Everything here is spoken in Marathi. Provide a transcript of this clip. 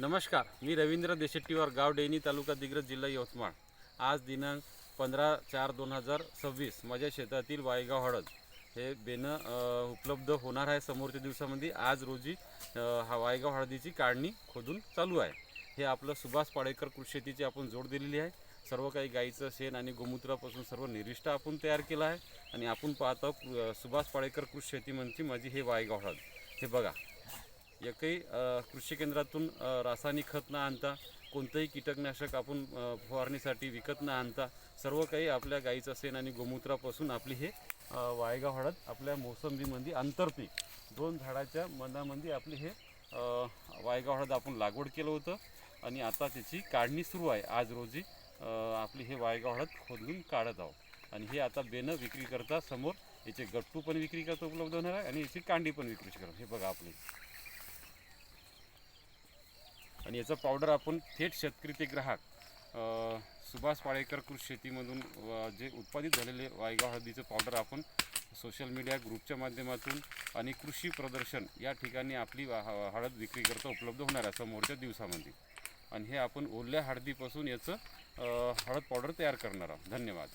नमस्कार, मी रवींद्र देशेट्टीवार, गाव डेनी, तालुका दिग्रस, जिल्हा यवतमाळ। आज दिनांक 15/4/2026 माझ्या शेतातील वायगाव हळद हे बेनं उपलब्ध होणार आहे समोरच्या दिवसामध्ये। आज रोजी हा वायगाव हळदीची काढणी खोदून चालू आहे। हे आपलं सुभाष पाडेकर कृषी शेतीची आपण जोड दिलेली आहे। सर्व काही गाईचं शेण आणि गोमूत्रापासून सर्व निविष्ठ आपण तयार केलं आहे आणि आपण पाहतो सुभाष पाडेकर कृषी शेती म्हणती माझी हे वायगाव हळद। हे बघा, एकही कृषी केंद्रातून रासायनिक खत न आणता, कोणतंही कीटकनाशक आपण फवारणीसाठी विकत न आणता, सर्व काही आपल्या गाईचं शेण आणि गोमूत्रापासून आपली हे वायगाव हळद आपल्या मोसंबीमध्ये आंतरपीक 2 झाडाच्या मधामध्ये आपली हे वायगाव हळद आपण लागवड केलं होतं आणि आता त्याची काढणी सुरू आहे। आज रोजी आपली हे वायगाव हळद खोदून काढत आहोत आणि हे आता बेनं विक्री करता समोर याचे गट्टू पण विक्री करता उपलब्ध होणार आहे आणि याची कांडी पण विक्री करणार। हे बघा आपली, आणि याचं पावडर आपण थेट शेतकरी ते ग्राहक सुभाष पाडेकर कृषी शेतीमधून जे उत्पादित झालेले वायगाव हळदीचं पावडर आपण सोशल मीडिया ग्रुपच्या माध्यमातून आणि कृषी प्रदर्शन या ठिकाणी आपली हळद विक्री करता उपलब्ध होणार आहे समोरच्या दिवसामध्ये। आणि हे आपण ओल्या हळदीपासून याचं हळद पावडर तयार करणार आहोत। धन्यवाद।